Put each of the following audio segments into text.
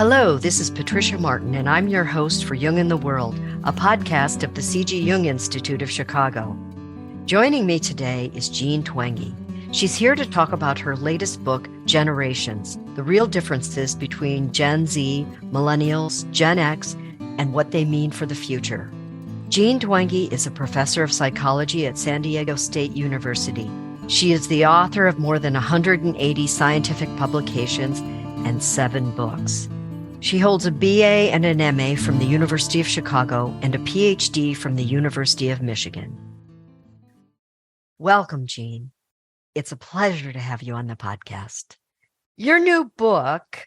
Hello, this is Patricia Martin, and I'm your host for Jung in the World, a podcast of the C.G. Jung Institute of Chicago. Joining me today is Jean Twenge. She's here to talk about her latest book, Generations, the real differences between Gen Z, Millennials, Gen X, and what they mean for the future. Jean Twenge is a professor of psychology at San Diego State University. She is the author of more than 180 scientific publications and 7 books. She holds a BA and an MA from the University of Chicago and a PhD from the University of Michigan. Welcome, Jean. It's a pleasure to have you on the podcast. Your new book,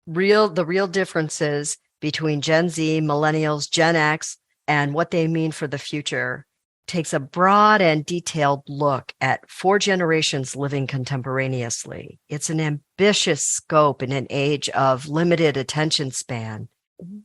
The Real Differences Between Gen Z, Millennials, Gen X, and What They Mean for the Future, takes a broad and detailed look at 4 generations living contemporaneously. It's an ambitious scope in an age of limited attention span.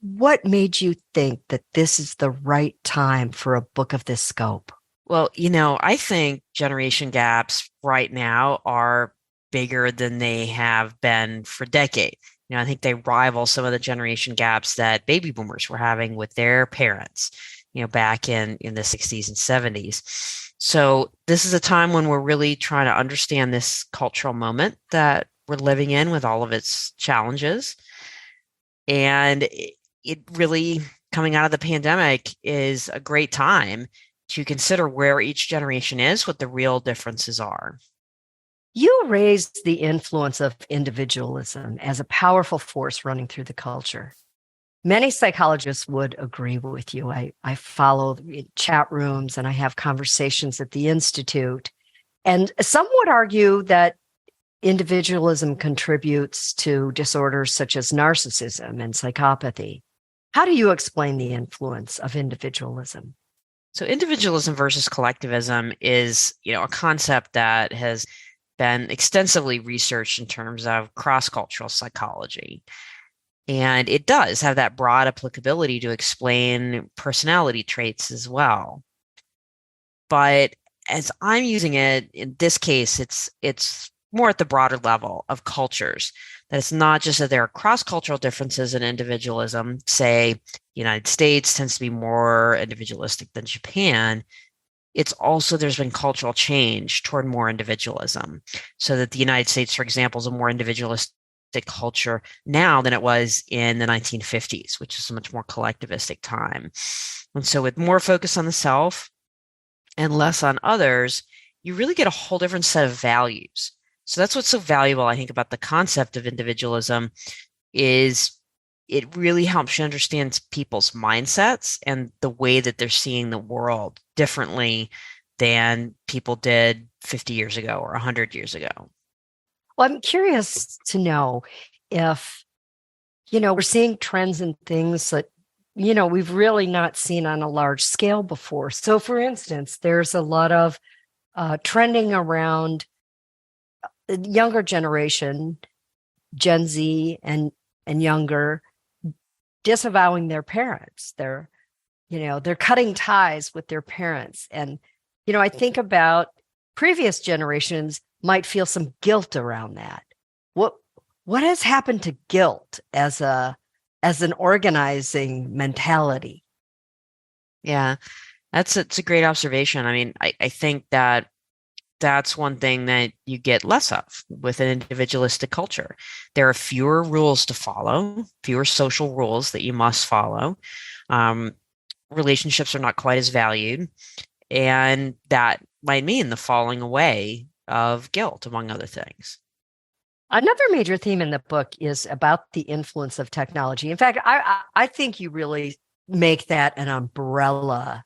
What made you think that this is the right time for a book of this scope? Well, I think generation gaps right now are bigger than they have been for decades. I think they rival some of the generation gaps that baby boomers were having with their parents, back in the 60s and 70s. So this is a time when we're really trying to understand this cultural moment that we're living in with all of its challenges. And it really, coming out of the pandemic, is a great time to consider where each generation is, what the real differences are. You raised the influence of individualism as a powerful force running through the culture. Many psychologists would agree with you. I follow chat rooms and I have conversations at the Institute. And some would argue that individualism contributes to disorders such as narcissism and psychopathy. How do you explain the influence of individualism? So individualism versus collectivism is, a concept that has been extensively researched in terms of cross-cultural psychology. And it does have that broad applicability to explain personality traits as well. But as I'm using it, in this case, it's more at the broader level of cultures. That it's not just that there are cross-cultural differences in individualism. Say, the United States tends to be more individualistic than Japan. It's also, there's been cultural change toward more individualism. So that the United States, for example, is a more individualistic culture now than it was in the 1950s, which is a much more collectivistic time. And so with more focus on the self and less on others, you really get a whole different set of values. So that's what's so valuable, I think, about the concept of individualism, is it really helps you understand people's mindsets and the way that they're seeing the world differently than people did 50 years ago or 100 years ago. Well, I'm curious to know if, we're seeing trends and things that, we've really not seen on a large scale before. So, for instance, there's a lot of trending around the younger generation, Gen Z and younger, disavowing their parents. They're cutting ties with their parents. And, I think about previous generations might feel some guilt around that. What has happened to guilt as an organizing mentality? Yeah, it's a great observation. I mean, I think that's one thing that you get less of with an individualistic culture. There are fewer rules to follow, fewer social rules that you must follow. Relationships are not quite as valued, and that might mean the falling away of guilt, among other things. Another major theme in the book is about the influence of technology. In fact, I think you really make that an umbrella.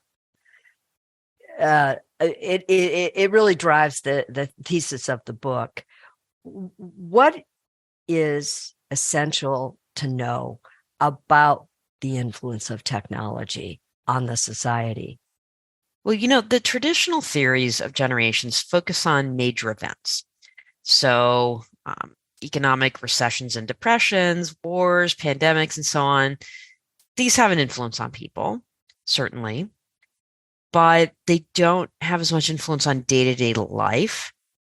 It really drives the thesis of the book. What is essential to know about the influence of technology on the society? Well, the traditional theories of generations focus on major events. So economic recessions and depressions, wars, pandemics, and so on. These have an influence on people, certainly, but they don't have as much influence on day-to-day life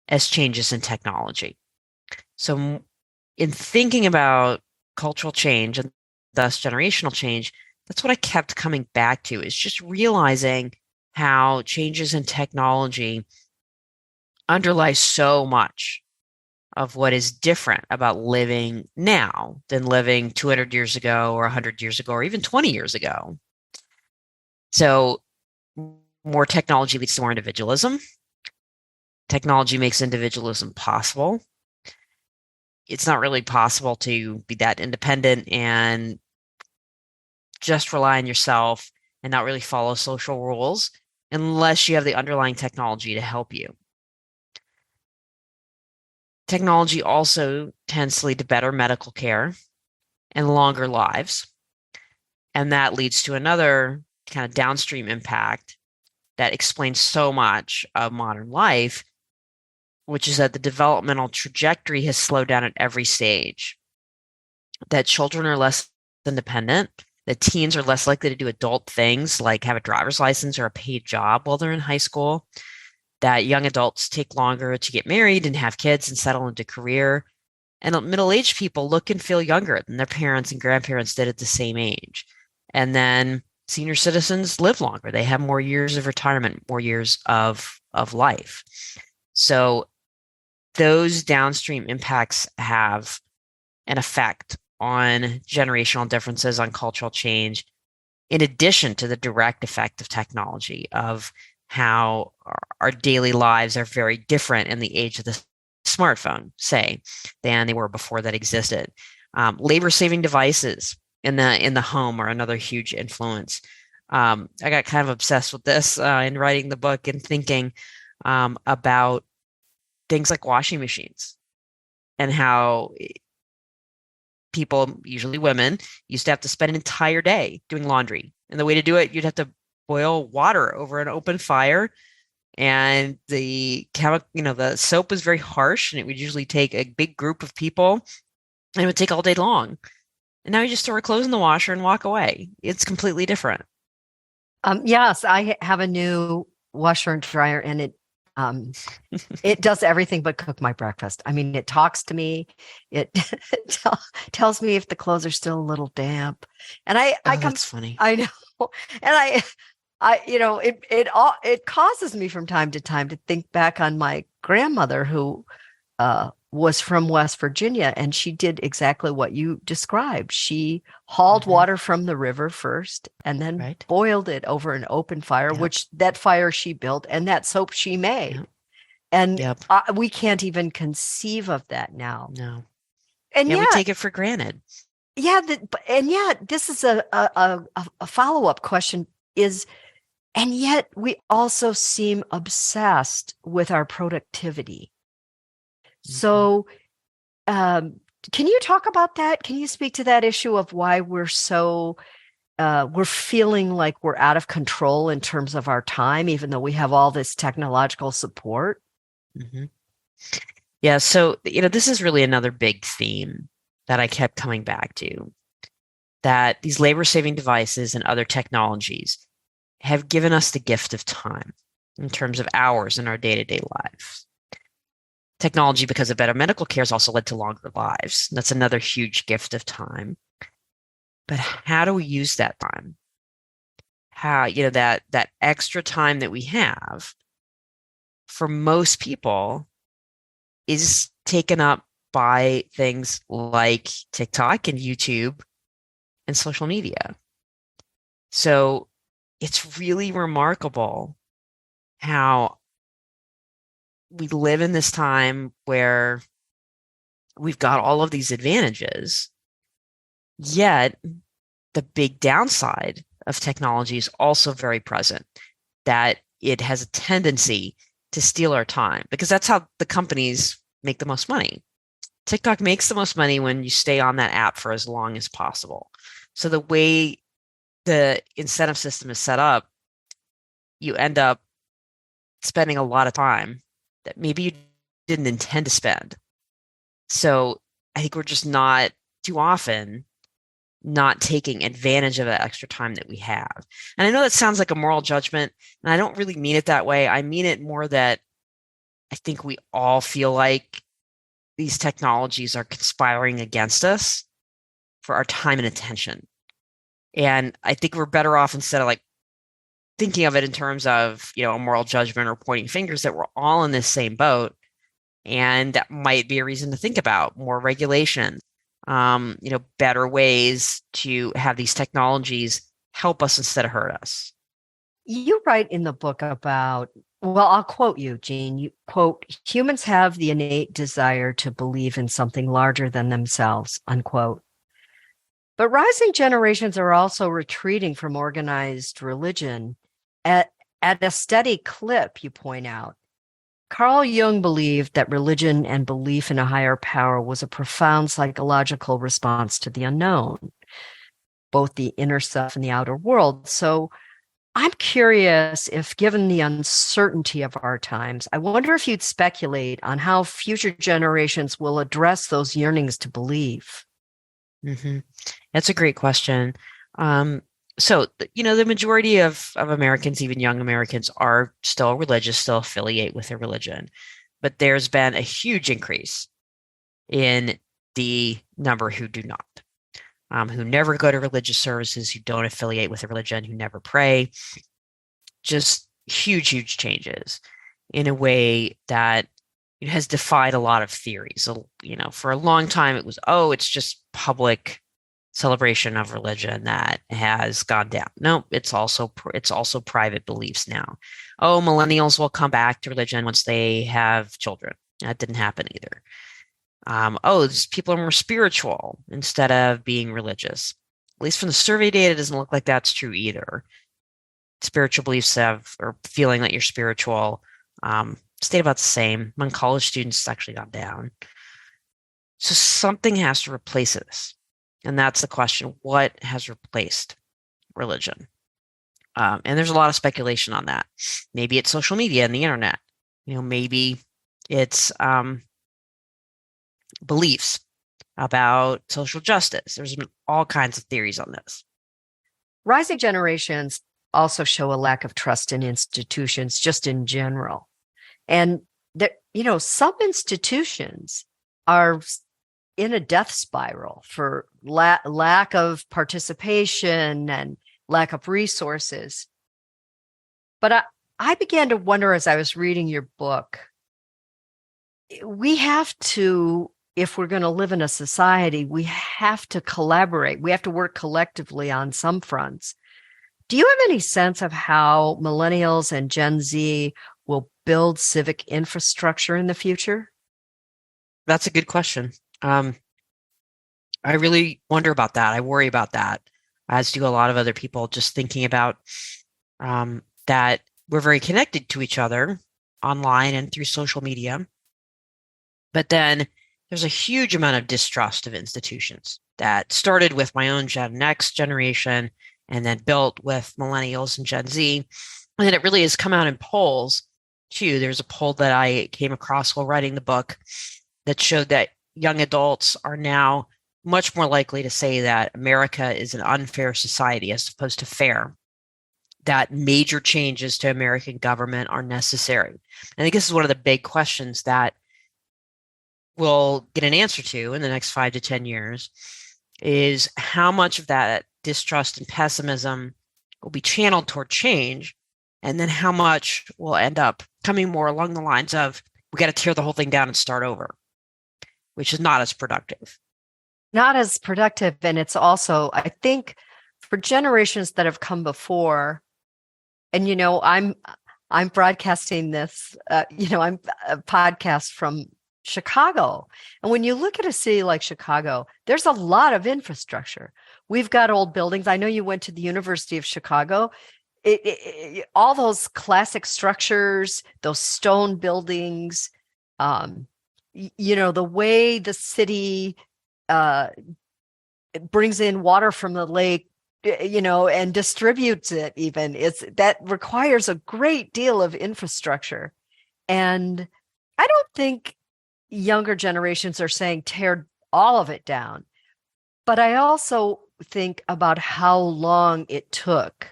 as changes in technology. So in thinking about cultural change and thus generational change, that's what I kept coming back to, is just realizing how changes in technology underlie so much of what is different about living now than living 200 years ago or 100 years ago or even 20 years ago. So more technology leads to more individualism. Technology makes individualism possible. It's not really possible to be that independent and just rely on yourself and not really follow social rules unless you have the underlying technology to help you. Technology also tends to lead to better medical care and longer lives. And that leads to another kind of downstream impact that explains so much of modern life, which is that the developmental trajectory has slowed down at every stage, that children are less independent, that teens are less likely to do adult things like have a driver's license or a paid job while they're in high school, that young adults take longer to get married and have kids and settle into career, and middle-aged people look and feel younger than their parents and grandparents did at the same age. And then senior citizens live longer. They have more years of retirement, more years of life. So those downstream impacts have an effect on generational differences, on cultural change, in addition to the direct effect of technology, of how our daily lives are very different in the age of the smartphone, say, than they were before that existed. Labor-saving devices in the home are another huge influence. I got kind of obsessed with this in writing the book and thinking about things like washing machines and how people, usually women, used to have to spend an entire day doing laundry. And the way to do it, you'd have to boil water over an open fire. And the soap was very harsh, and it would usually take a big group of people, and it would take all day long. And now you just throw your clothes in the washer and walk away. It's completely different. Yes, I have a new washer and dryer, and it does everything but cook my breakfast. I mean, it talks to me. It tells me if the clothes are still a little damp. And that's funny. I know. And it causes me from time to time to think back on my grandmother, who was from West Virginia, and she did exactly what you described. She hauled water from the river first and then boiled it over an open fire, which that fire she built and that soap she made. And we can't even conceive of that now. No. And we take it for granted. Yeah. And yet this is a follow-up question and yet we also seem obsessed with our productivity. So, can you talk about that? Can you speak to that issue of why we're feeling like we're out of control in terms of our time, even though we have all this technological support? Mm-hmm. Yeah. So, this is really another big theme that I kept coming back to, that these labor-saving devices and other technologies have given us the gift of time in terms of hours in our day-to-day lives. Technology, because of better medical care, has also led to longer lives. That's another huge gift of time. But how do we use that time? How, that extra time that we have, for most people, is taken up by things like TikTok and YouTube and social media. So it's really remarkable how we live in this time where we've got all of these advantages, yet the big downside of technology is also very present, that it has a tendency to steal our time, because that's how the companies make the most money. TikTok makes the most money when you stay on that app for as long as possible. So the way the incentive system is set up, you end up spending a lot of time that maybe you didn't intend to spend. So I think we're just not too often not taking advantage of that extra time that we have. And I know that sounds like a moral judgment, and I don't really mean it that way. I mean it more that I think we all feel like these technologies are conspiring against us. for our time and attention. And I think we're better off, instead of like thinking of it in terms of, a moral judgment or pointing fingers, that we're all in this same boat. And that might be a reason to think about more regulation, better ways to have these technologies help us instead of hurt us. You write in the book about, well, I'll quote you, Jean. You quote, humans have the innate desire to believe in something larger than themselves, unquote. But rising generations are also retreating from organized religion at a steady clip, you point out. Carl Jung believed that religion and belief in a higher power was a profound psychological response to the unknown, both the inner self and the outer world. So I'm curious if, given the uncertainty of our times, I wonder if you'd speculate on how future generations will address those yearnings to believe. Mm-hmm. That's a great question. So, the majority of Americans, even young Americans, are still religious, still affiliate with their religion. But there's been a huge increase in the number who do not, who never go to religious services, who don't affiliate with a religion, who never pray. Just huge, huge changes in a way that it has defied a lot of theories. For a long time, it was, it's just public celebration of religion that has gone down. No, it's also private beliefs now. Millennials will come back to religion once they have children. That didn't happen either. These people are more spiritual instead of being religious. At least from the survey data, it doesn't look like that's true either. Spiritual beliefs or feeling that you're spiritual, stayed about the same. Among college students, it's actually gone down. So something has to replace this. And that's the question: what has replaced religion? And there's a lot of speculation on that. Maybe it's social media and the internet. Maybe it's beliefs about social justice. There's been all kinds of theories on this. Rising generations also show a lack of trust in institutions just in general. And some institutions are in a death spiral for lack of participation and lack of resources. But I began to wonder, as I was reading your book, we have to, if we're going to live in a society, we have to collaborate. We have to work collectively on some fronts. Do you have any sense of how millennials and Gen Z will build civic infrastructure in the future? That's a good question. I really wonder about that. I worry about that, as do a lot of other people, just thinking about that we're very connected to each other online and through social media. But then there's a huge amount of distrust of institutions that started with my own Gen X generation and then built with millennials and Gen Z. And then it really has come out in polls too. There's a poll that I came across while writing the book that showed that young adults are now much more likely to say that America is an unfair society as opposed to fair, that major changes to American government are necessary. I think this is one of the big questions that we'll get an answer to in the next 5 to 10 years, is how much of that distrust and pessimism will be channeled toward change, and then how much will end up coming more along the lines of, we got to tear the whole thing down and start over, which is not as productive. Not as productive. And it's also, I think, for generations that have come before, and, I'm broadcasting this, I'm a podcast from Chicago. And when you look at a city like Chicago, there's a lot of infrastructure. We've got old buildings. I know you went to the University of Chicago. All those classic structures, those stone buildings, the way the city brings in water from the lake, and distributes it even, that requires a great deal of infrastructure. And I don't think younger generations are saying tear all of it down. But I also think about how long it took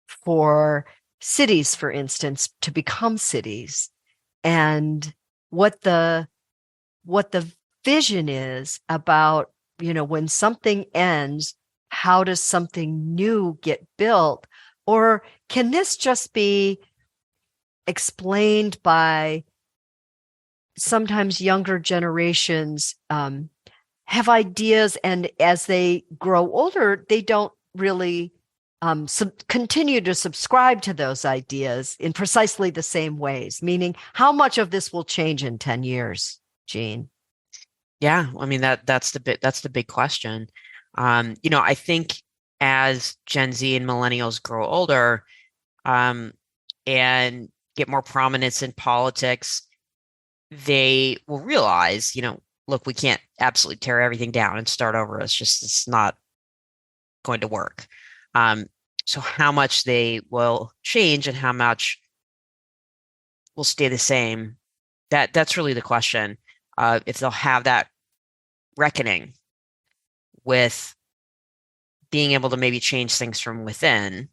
for cities, for instance, to become cities, and what the vision is about when something ends, how does something new get built? Or can this just be explained by sometimes younger generations have ideas, and as they grow older, they don't really continue to subscribe to those ideas in precisely the same ways? Meaning, how much of this will change in 10 years, Jean? Yeah, I mean that's the big question. I think as Gen Z and millennials grow older, and get more prominence in politics, they will realize, look, we can't absolutely tear everything down and start over. It's not going to work. So how much they will change and how much will stay the same, that's really the question. If they'll have that reckoning with being able to maybe change things from within,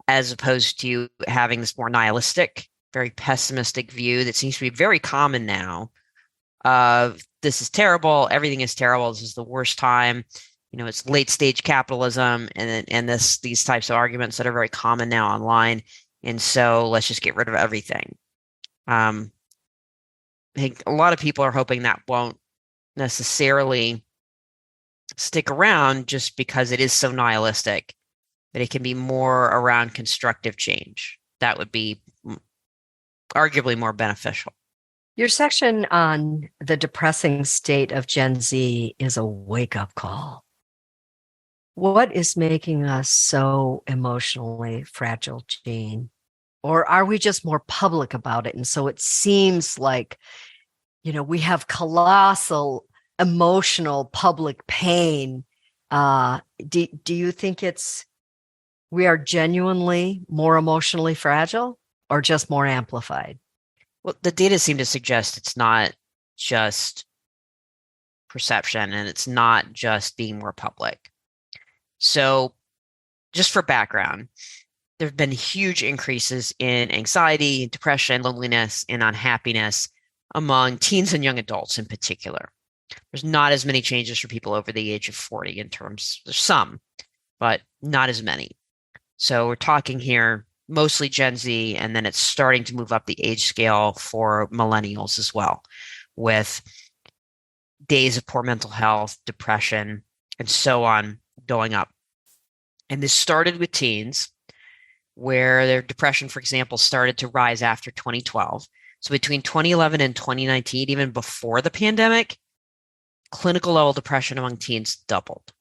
as opposed to having this more nihilistic, very pessimistic view that seems to be very common now of this is terrible, everything is terrible, this is the worst time, it's late stage capitalism, and these types of arguments that are very common now online. And so let's just get rid of everything. I think a lot of people are hoping that won't necessarily stick around just because it is so nihilistic, that it can be more around constructive change. That would be arguably more beneficial. Your section on the depressing state of Gen Z is a wake-up call. What is making us so emotionally fragile, Jean? Or are we just more public about it? And so it seems like, we have colossal emotional public pain. Do you think we are genuinely more emotionally fragile, or just more amplified? Well, the data seem to suggest it's not just perception, and it's not just being more public. So just for background, there have been huge increases in anxiety, depression, loneliness, and unhappiness among teens and young adults in particular. There's not as many changes for people over the age of 40 there's some, but not as many. So we're talking here mostly Gen Z, and then it's starting to move up the age scale for millennials as well, with days of poor mental health, depression, and so on going up. And this started with teens, where their depression, for example, started to rise after 2012. So between 2011 and 2019, even before the pandemic, clinical level depression among teens doubled.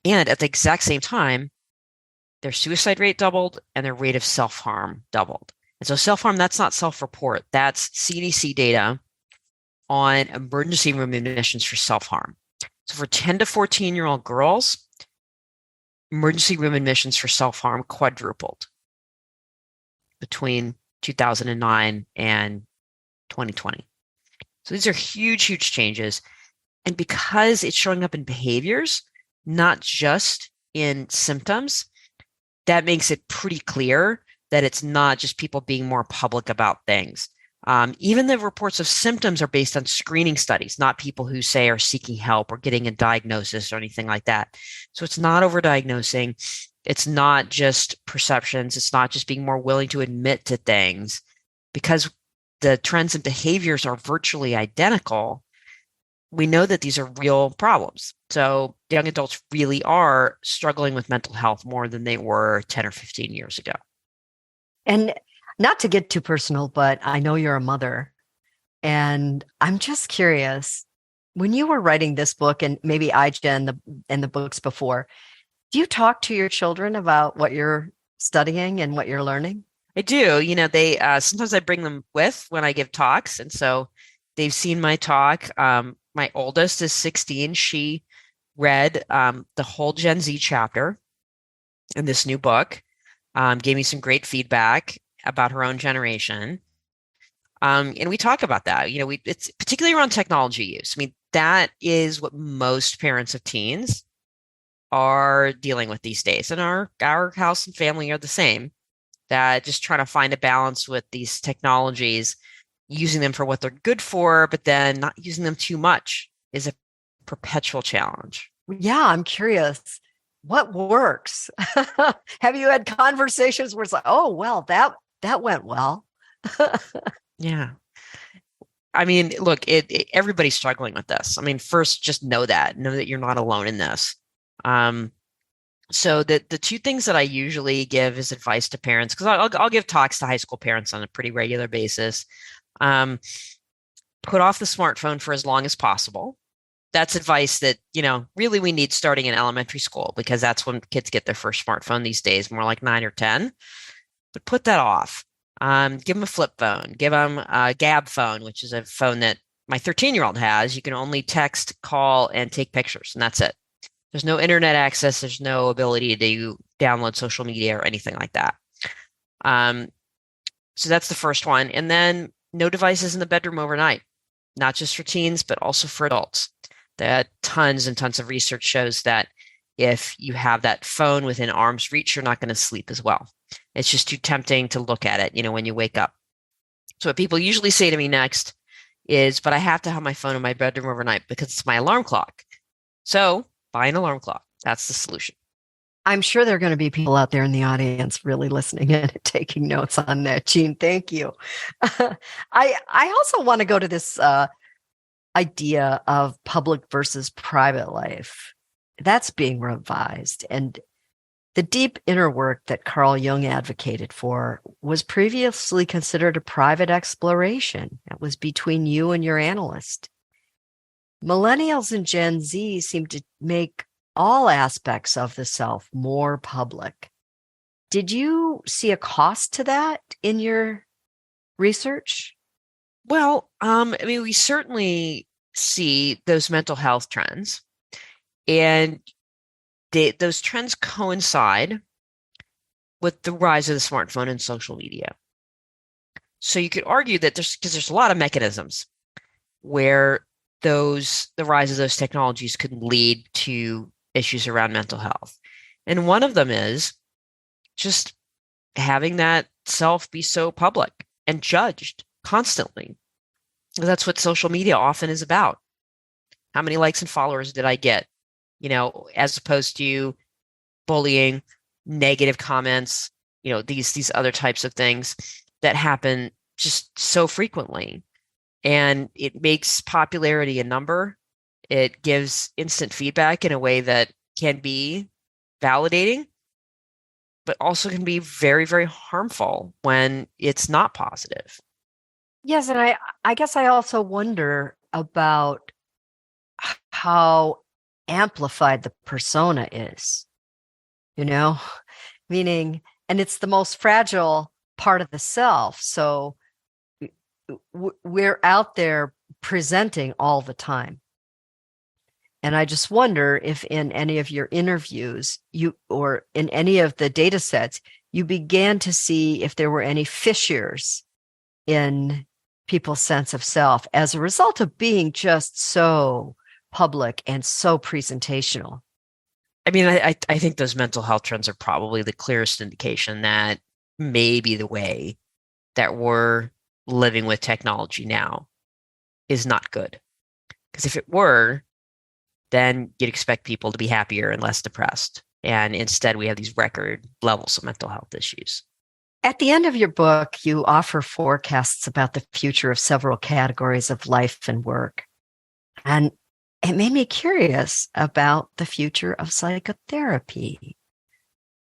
And at the exact same time, their suicide rate doubled and their rate of self-harm doubled. And so self-harm, that's not self-report. That's CDC data on emergency room admissions for self-harm. So for 10 to 14-year-old girls, emergency room admissions for self-harm quadrupled between 2009 and 2020. So these are huge, huge changes. And because it's showing up in behaviors, not just in symptoms, that makes it pretty clear that it's not just people being more public about things. Even the reports of symptoms are based on screening studies, not people who say are seeking help or getting a diagnosis or anything like that. So it's not overdiagnosing. It's not just perceptions. It's not just being more willing to admit to things. Because the trends and behaviors are virtually identical, we know that these are real problems. So young adults really are struggling with mental health more than they were 10 or 15 years ago. And not to get too personal, but I know you're a mother, and I'm just curious, when you were writing this book, and maybe Ija and the books before, do you talk to your children about what you're studying and what you're learning? I do. They sometimes I bring them with when I give talks, and so they've seen my talk. My oldest is 16. She read the whole Gen Z chapter in this new book, gave me some great feedback about her own generation. And we talk about that. It's particularly around technology use. I mean, that is what most parents of teens are dealing with these days. And our house and family are the same, that just trying to find a balance with these technologies, using them for what they're good for, but then not using them too much is a perpetual challenge. Yeah, I'm curious. What works? Have you had conversations where it's like, oh, well, that went well? Yeah. I mean, look, everybody's struggling with this. I mean, first, just know that you're not alone in this. So the two things that I usually give as advice to parents, because I'll give talks to high school parents on a pretty regular basis. Put off the smartphone for as long as possible. That's advice that, really we need starting in elementary school, because that's when kids get their first smartphone these days, more like 9 or 10. But put that off. Give them a flip phone. Give them a Gab phone, which is a phone that my 13-year-old has. You can only text, call, and take pictures, and that's it. There's no internet access. There's no ability to download social media or anything like that. So that's the first one. And then no devices in the bedroom overnight, not just for teens, but also for adults. That tons and tons of research shows that if you have that phone within arm's reach, you're not going to sleep as well. It's just too tempting to look at it, when you wake up. So what people usually say to me next is, but I have to have my phone in my bedroom overnight because it's my alarm clock. So buy an alarm clock. That's the solution. I'm sure there are going to be people out there in the audience really listening in and taking notes on that. Jean, thank you. I also want to go to this idea of public versus private life. That's being revised. And the deep inner work that Carl Jung advocated for was previously considered a private exploration. It was between you and your analyst. Millennials and Gen Z seem to make all aspects of the self more public. Did you see a cost to that in your research? Well, we certainly see those mental health trends, and those trends coincide with the rise of the smartphone and social media. So you could argue that there's a lot of mechanisms where the rise of those technologies could lead to issues around mental health. And one of them is just having that self be so public and judged constantly. That's what social media often is about. How many likes and followers did I get? As opposed to bullying, negative comments, these other types of things that happen just so frequently. And it makes popularity a number. It gives instant feedback in a way that can be validating, but also can be very, very harmful when it's not positive. Yes, and I guess I also wonder about how amplified the persona is, meaning, and it's the most fragile part of the self. So we're out there presenting all the time. And I just wonder if in any of your interviews or in any of the data sets, you began to see if there were any fissures in people's sense of self as a result of being just so public and so presentational. I think those mental health trends are probably the clearest indication that maybe the way that we're living with technology now is not good. Because if it were, then you'd expect people to be happier and less depressed. And instead, we have these record levels of mental health issues. At the end of your book, you offer forecasts about the future of several categories of life and work. And it made me curious about the future of psychotherapy.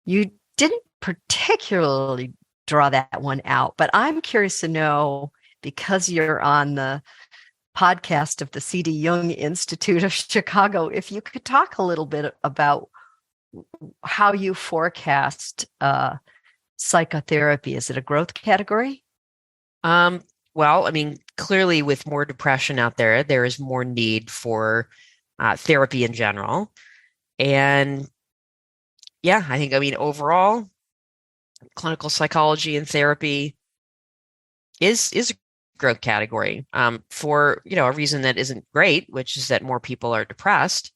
You didn't particularly draw that one out, but I'm curious to know, because you're on the podcast of the C.D. Jung Institute of Chicago, if you could talk a little bit about how you forecast psychotherapy. Is it a growth category? Well, clearly with more depression out there, there is more need for therapy in general. And yeah, I think, overall, clinical psychology and therapy is a growth category for, a reason that isn't great, which is that more people are depressed,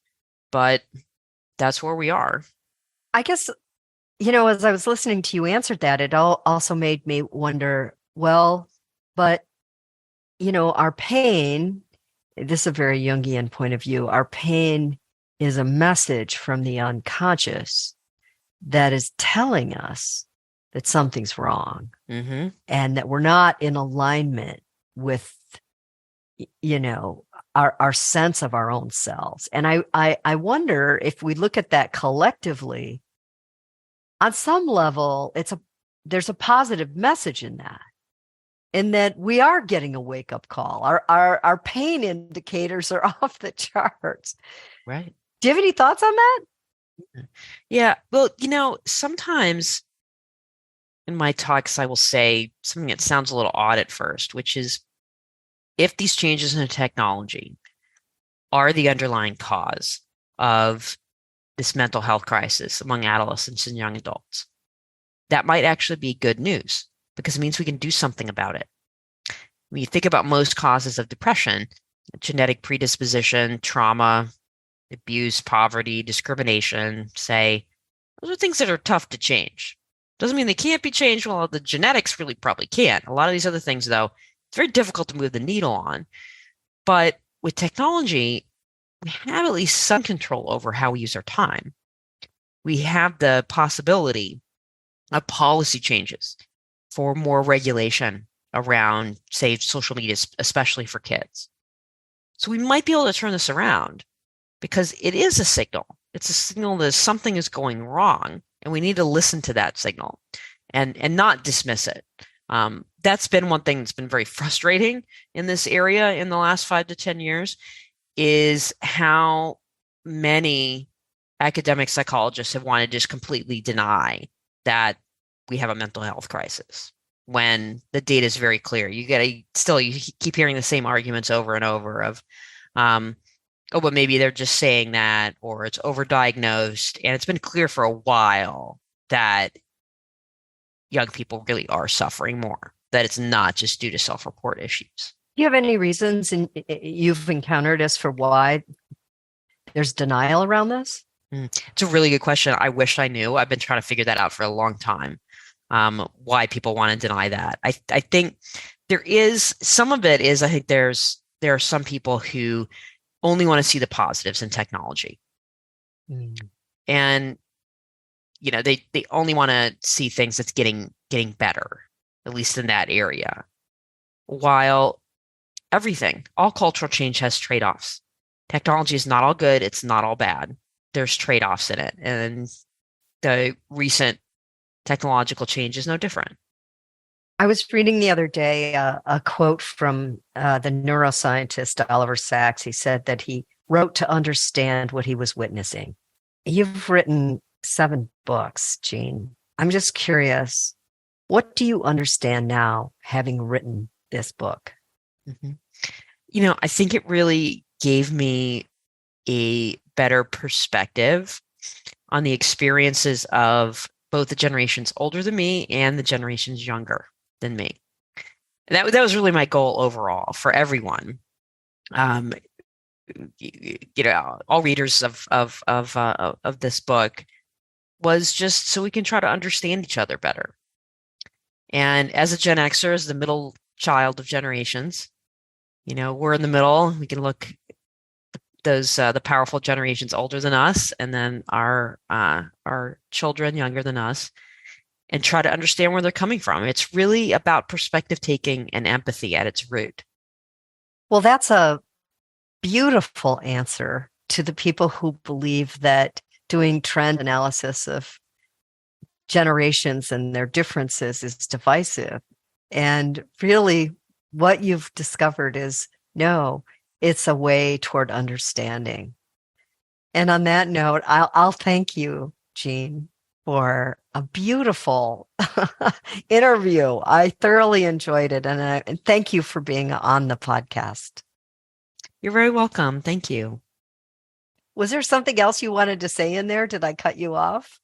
but that's where we are. I guess, as I was listening to you answer that, it also made me wonder, well, but, our pain this is a very Jungian point of view. Our pain is a message from the unconscious that is telling us that something's wrong Mm-hmm. and that we're not in alignment with, our sense of our own selves. And I wonder if we look at that collectively, on some level, there's a positive message in that. And that we are getting a wake-up call. Our pain indicators are off the charts. Right. Do you have any thoughts on that? Yeah. Well, sometimes in my talks, I will say something that sounds a little odd at first, which is if these changes in the technology are the underlying cause of this mental health crisis among adolescents and young adults, that might actually be good news because it means we can do something about it. When you think about most causes of depression, genetic predisposition, trauma, abuse, poverty, discrimination, say, those are things that are tough to change. Doesn't mean they can't be changed. Well, the genetics really probably can't. A lot of these other things, though, it's very difficult to move the needle on. But with technology, we have at least some control over how we use our time. We have the possibility of policy changes for more regulation around, say, social media, especially for kids. So we might be able to turn this around because it is a signal. It's a signal that something is going wrong, and we need to listen to that signal and not dismiss it. That's been one thing that's been very frustrating in this area in the last 5 to 10 years is how many academic psychologists have wanted to just completely deny that we have a mental health crisis when the data is very clear. You keep hearing the same arguments over and over of, but maybe they're just saying that, or it's overdiagnosed. And it's been clear for a while that young people really are suffering more, that it's not just due to self-report issues. Do you have any reasons you've encountered as for why there's denial around this? It's a really good question. I wish I knew. I've been trying to figure that out for a long time. Why people want to deny that. I think there is some of it is I think there are some people who only want to see the positives in technology. And they only want to see things that's getting better, at least in that area. While all cultural change has trade-offs. Technology is not all good, it's not all bad. There's trade-offs in it. And the recent technological change is no different. I was reading the other day a quote from the neuroscientist Oliver Sacks. He said that he wrote to understand what he was witnessing. You've written 7 books, Jean. I'm just curious, what do you understand now, having written this book? Mm-hmm. I think it really gave me a better perspective on the experiences of both the generations older than me and the generations younger than me. And that was really my goal overall for everyone. All readers of this book was just so we can try to understand each other better. And as a Gen Xer, as the middle child of generations, we're in the middle. We can look those the powerful generations older than us, and then our children younger than us, and try to understand where they're coming from. It's really about perspective taking and empathy at its root. Well, that's a beautiful answer to the people who believe that doing trend analysis of generations and their differences is divisive. And really, what you've discovered is no, it's a way toward understanding. And on that note, I'll thank you, Jean, for a beautiful interview. I thoroughly enjoyed it. And thank you for being on the podcast. You're very welcome. Thank you. Was there something else you wanted to say in there? Did I cut you off?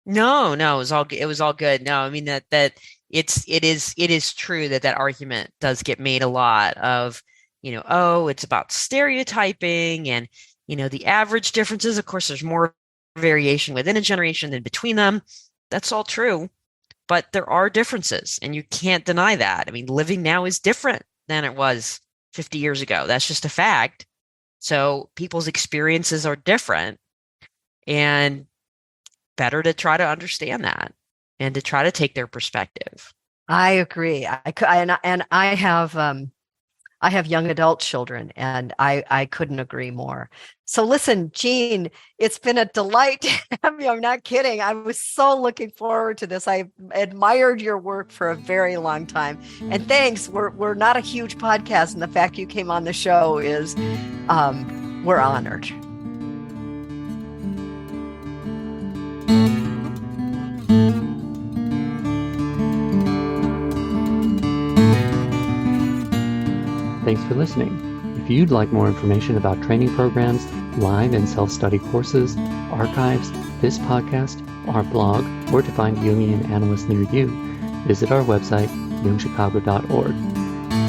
No, it was all good. No, I mean that it is true that argument does get made a lot of, it's about stereotyping and, the average differences. Of course, there's more variation within a generation than between them. That's all true, but there are differences and you can't deny that. I mean, living now is different than it was 50 years ago. That's just a fact. So people's experiences are different, and better to try to understand that and to try to take their perspective. I agree. I have young adult children, and I couldn't agree more. So listen, Jean, it's been a delight to have you. I'm not kidding. I was so looking forward to this. I admired your work for a very long time. And thanks. We're not a huge podcast, and the fact you came on the show is we're honored. Thanks for listening. If you'd like more information about training programs, live and self-study courses, archives, this podcast, our blog, or to find Jungian analysts near you, visit our website, jungchicago.org.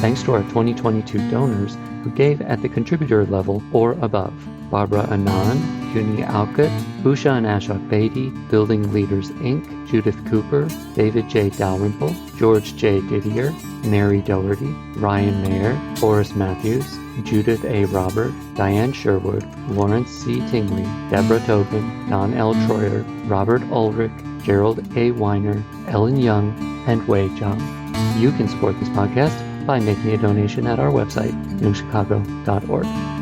Thanks to our 2022 donors who gave at the contributor level or above: Barbara Anand, Juni Alkut, Usha and Ashok Bedi, Building Leaders Inc., Judith Cooper, David J. Dalrymple, George J. Didier, Mary Doherty, Ryan Mayer, Forrest Matthews, Judith A. Robert, Diane Sherwood, Lawrence C. Tingley, Deborah Tobin, Don L. Troyer, Robert Ulrich, Gerald A. Weiner, Ellen Young, and Wei Zhang. You can support this podcast by making a donation at our website, jungchicago.org.